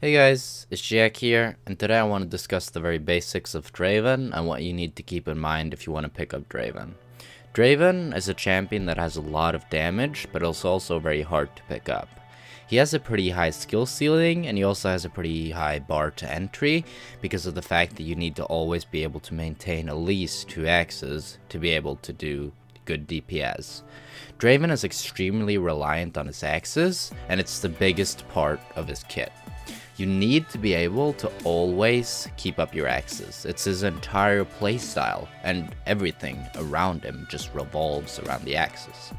Hey guys, it's Jack here, and today I want to discuss the very basics of Draven and what you need to keep in mind if you want to pick up Draven. Draven is a champion that has a lot of damage, but it's also very hard to pick up. He has a pretty high skill ceiling, and he also has a pretty high bar to entry, because of the fact that you need to always be able to maintain at least 2 axes to be able to do good DPS. Draven is extremely reliant on his axes, and it's the biggest part of his kit. You need to be able to always keep up your axes. It's his entire playstyle, and everything around him just revolves around the axes.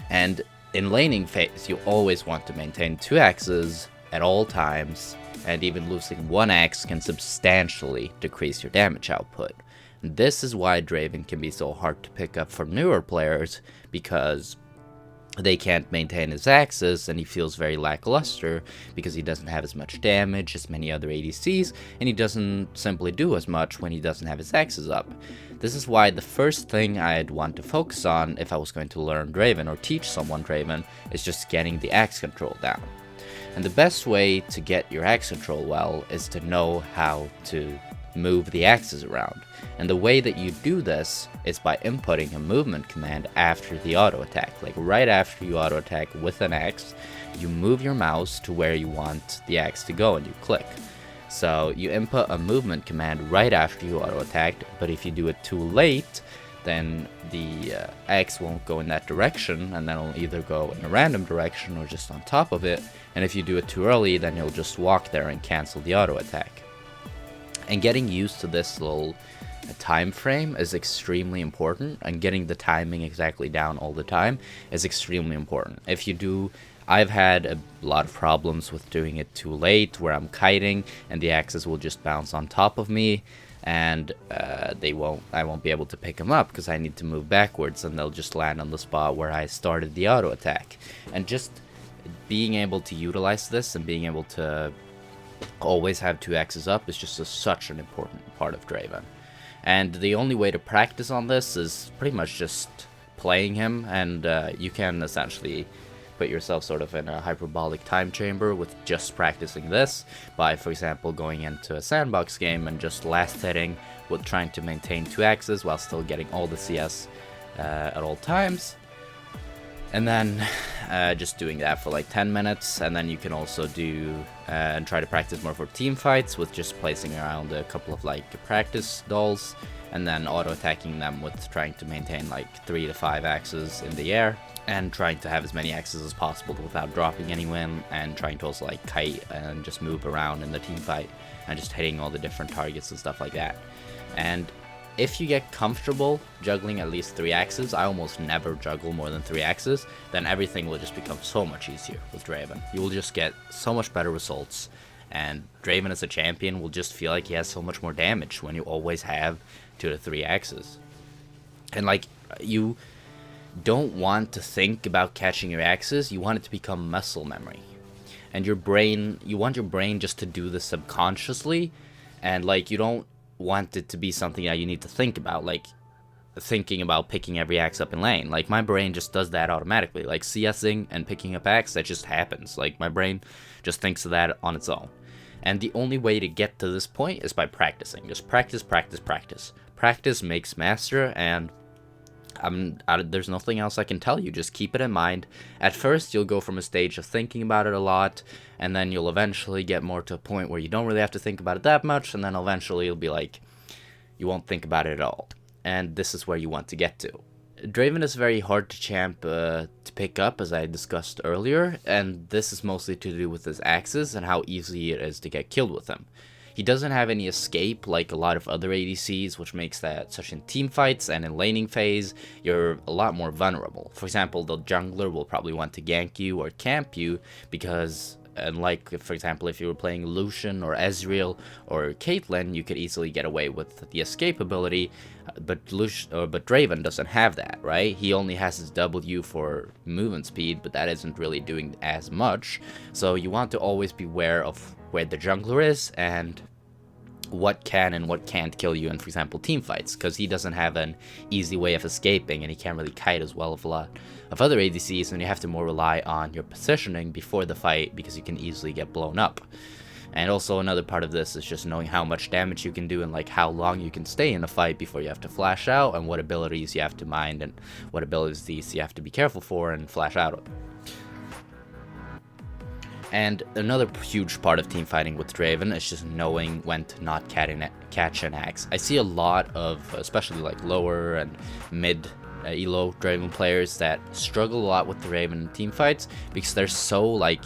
And in laning phase, you always want to maintain 2 axes at all times, and even losing 1 axe can substantially decrease your damage output. And this is why Draven can be so hard to pick up for newer players, because they can't maintain his axes, and he feels very lackluster because he doesn't have as much damage as many other ADCs, and he doesn't simply do as much when he doesn't have his axes up. This is why the first thing I'd want to focus on if I was going to learn Draven or teach someone Draven is just getting the axe control down. And the best way to get your axe control well is to know how to move the axes around. And the way that you do this is by inputting a movement command after the auto attack. Like right after you auto attack with an axe, you move your mouse to where you want the axe to go and you click. So you input a movement command right after you auto attacked, but if you do it too late, then the axe won't go in that direction, and then it'll either go in a random direction or just on top of it. And if you do it too early, then you'll just walk there and cancel the auto attack. And getting used to this little time frame is extremely important, and getting the timing exactly down all the time is extremely important. If you do, I've had a lot of problems with doing it too late, where I'm kiting and the axes will just bounce on top of me, and I won't be able to pick them up because I need to move backwards, and they'll just land on the spot where I started the auto attack. And just being able to utilize this and being able to always have 2 axes up is just such an important part of Draven. And the only way to practice on this is pretty much just playing him, and you can essentially put yourself sort of in a hyperbolic time chamber with just practicing this by, for example, going into a sandbox game and just last hitting with trying to maintain 2 axes while still getting all the CS at all times. And then just doing that for like 10 minutes, and then you can also do and try to practice more for team fights with just placing around a couple of like practice dolls, and then auto attacking them with trying to maintain like 3 to 5 axes in the air, and trying to have as many axes as possible without dropping anyone, and trying to also like kite and just move around in the team fight and just hitting all the different targets and stuff like that. And if you get comfortable juggling at least 3 axes, I almost never juggle more than 3 axes, then everything will just become so much easier with Draven. You will just get so much better results, and Draven as a champion will just feel like he has so much more damage when you always have 2 to 3 axes. And like, you don't want to think about catching your axes, you want it to become muscle memory. And you want your brain just to do this subconsciously, and like, you don't want it to be something that you need to think about, like thinking about picking every axe up in lane. Like, my brain just does that automatically, like CSing and picking up axe, that just happens. Like, my brain just thinks of that on its own. And the only way to get to this point is by practicing. Just practice, practice, practice. Practice makes master, and there's nothing else I can tell you. Just keep it in mind. At first, you'll go from a stage of thinking about it a lot, and then you'll eventually get more to a point where you don't really have to think about it that much, and then eventually you'll be like, you won't think about it at all. And this is where you want to get to. Draven is very hard to champ to pick up, as I discussed earlier, and this is mostly to do with his axes and how easy it is to get killed with him. He doesn't have any escape like a lot of other ADCs, which makes that, such in team fights and in laning phase, you're a lot more vulnerable. For example, the jungler will probably want to gank you or camp you because, unlike, for example, if you were playing Lucian or Ezreal or Caitlyn, you could easily get away with the escape ability, but Draven doesn't have that, right? He only has his W for movement speed, but that isn't really doing as much. So you want to always be aware of where the jungler is and what can and what can't kill you in, for example, team fights, because he doesn't have an easy way of escaping, and he can't really kite as well as a lot of other ADCs, and you have to more rely on your positioning before the fight because you can easily get blown up. And also another part of this is just knowing how much damage you can do and like how long you can stay in a fight before you have to flash out, and what abilities you have to mind and what abilities you have to be careful for and flash out of. And another huge part of team fighting with Draven is just knowing when to not catch an axe. I see a lot of, especially like lower and mid elo Draven players that struggle a lot with the Draven in team fights because they're so like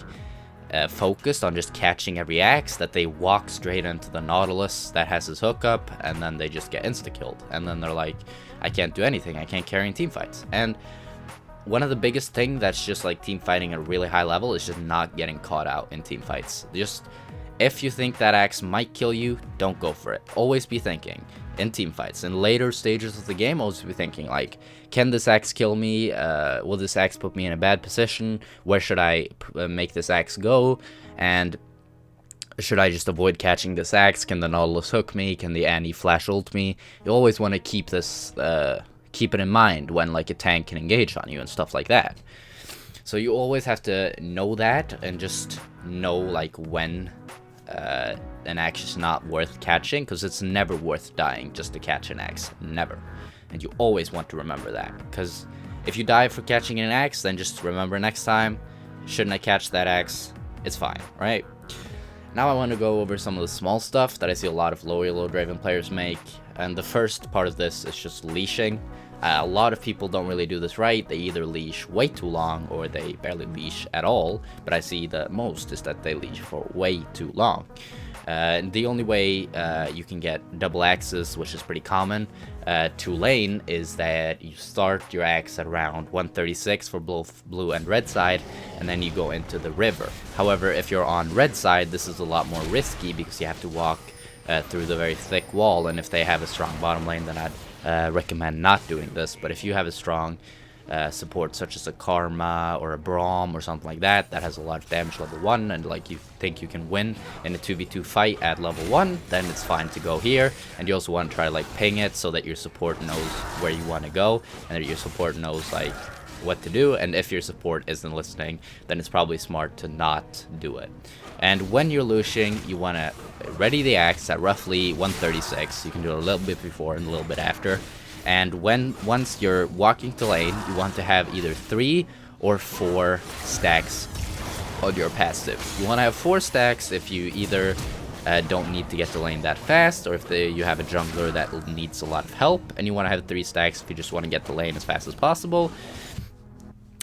focused on just catching every axe that they walk straight into the Nautilus that has his hookup, and then they just get insta-killed. And then they're like, I can't do anything, I can't carry in team fights. And one of the biggest thing that's just like team fighting at a really high level is just not getting caught out in team fights. Just, if you think that axe might kill you, don't go for it. Always be thinking in team fights. In later stages of the game, always be thinking like, can this axe kill me? Will this axe put me in a bad position? Where should I make this axe go? And should I just avoid catching this axe? Can the Nautilus hook me? Can the Annie flash ult me? You always want to keep this, keep it in mind when like a tank can engage on you and stuff like that. So you always have to know that and just know like when an axe is not worth catching, because it's never worth dying just to catch an axe, never. And you always want to remember that, because if you die for catching an axe, then just remember next time, shouldn't I catch that axe? It's fine, right? Now I want to go over some of the small stuff that I see a lot of low elo Draven players make, and the first part of this is just leashing. A lot of people don't really do this right. They either leash way too long or they barely leash at all, but I see the most is that they leash for way too long. The only way you can get double axes, which is pretty common, to lane, is that you start your axe at around 136 for both blue and red side, and then you go into the river. However, if you're on red side, this is a lot more risky because you have to walk through the very thick wall, and if they have a strong bottom lane, then I'd recommend not doing this. But if you have a strong support such as a Karma or a Braum or something like that that has a lot of damage level 1, and like you think you can win in a 2v2 fight at level 1, then it's fine to go here. And you also want to try to like ping it so that your support knows where you want to go and that your support knows like what to do. And if your support isn't listening, then it's probably smart to not do it. And when you're lushing, you want to ready the axe at roughly 136. You can do it a little bit before and a little bit after. And once you're walking to lane, you want to have either 3 or 4 stacks on your passive. You want to have 4 stacks if you either don't need to get to lane that fast, or if you have a jungler that needs a lot of help, and you want to have 3 stacks if you just want to get to lane as fast as possible.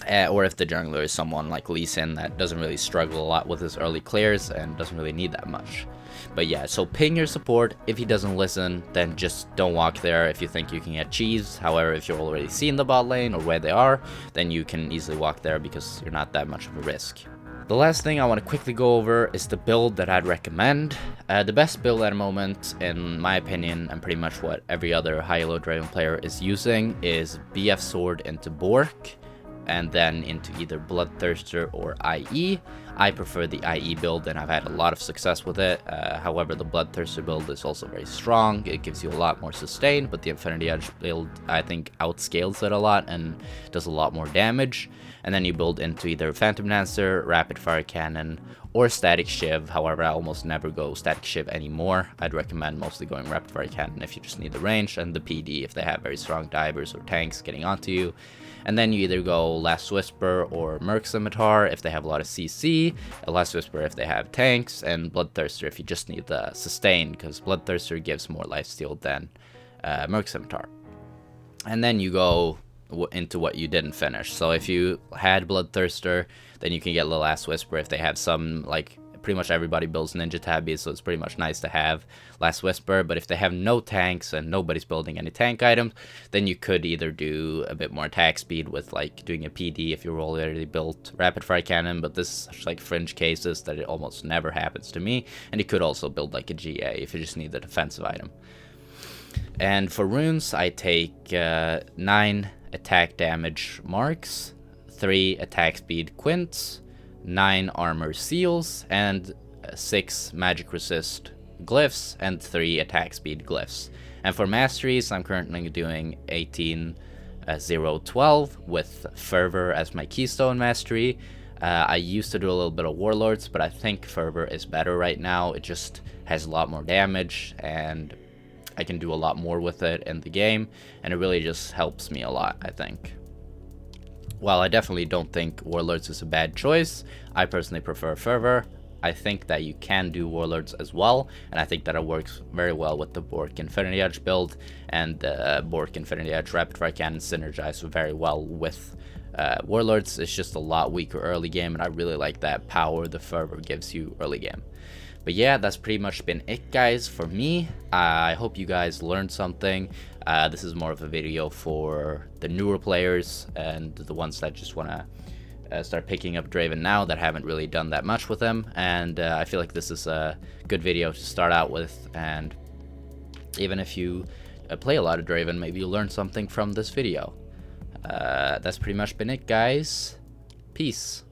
Or if the jungler is someone like Lee Sin that doesn't really struggle a lot with his early clears and doesn't really need that much. But yeah, so ping your support. If he doesn't listen, then just don't walk there if you think you can get cheese. However, if you're already seeing the bot lane or where they are, then you can easily walk there because you're not that much of a risk. The last thing I want to quickly go over is the build that I'd recommend. The best build at the moment, in my opinion, and pretty much what every other high elo Draven player is using, is BF Sword into Bork, and then into either Bloodthirster or IE. I prefer the IE build, and I've had a lot of success with it. However, the Bloodthirster build is also very strong. It gives you a lot more sustain, but the Infinity Edge build, I think, outscales it a lot and does a lot more damage. And then you build into either Phantom Dancer, Rapid Fire Cannon, or Static Shiv. However, I almost never go Static Shiv anymore. I'd recommend mostly going Rapid Fire Cannon if you just need the range, and the PD if they have very strong divers or tanks getting onto you. And then you either go Last Whisper or Merc Scimitar if they have a lot of CC, Last Whisper if they have tanks, and Bloodthirster if you just need the sustain, because Bloodthirster gives more lifesteal than Merc Scimitar. And then you go into what you didn't finish. So if you had Bloodthirster, then you can get the Last Whisper if they have some, like, pretty much everybody builds Ninja Tabby, so it's pretty much nice to have Last Whisper. But if they have no tanks and nobody's building any tank items, then you could either do a bit more attack speed with like doing a PD if you're already built Rapid Fire Cannon, but this is such like fringe cases that it almost never happens to me. And you could also build like a GA if you just need a defensive item. And for runes, I take 9 attack damage marks, 3 attack speed quints, 9 armor seals, and 6 magic resist glyphs, and 3 attack speed glyphs. And for masteries, I'm currently doing 18 012 with fervor as my keystone mastery. I used to do a little bit of Warlords, but I think Fervor is better right now. It just has a lot more damage, and I can do a lot more with it in the game, and it really just helps me a lot, I think. While I definitely don't think Warlords is a bad choice, I personally prefer Fervor. I think that you can do Warlords as well, and I think that it works very well with the Bork Infinity Edge build, and the Bork Infinity Edge Rapid Fire Cannon synergize very well with Warlords. It's just a lot weaker early game, and I really like that power the Fervor gives you early game. But yeah, that's pretty much been it, guys, for me. I hope you guys learned something. This is more of a video for the newer players and the ones that just want to start picking up Draven now that haven't really done that much with him. And I feel like this is a good video to start out with. And even if you play a lot of Draven, maybe you learn something from this video. That's pretty much been it, guys. Peace.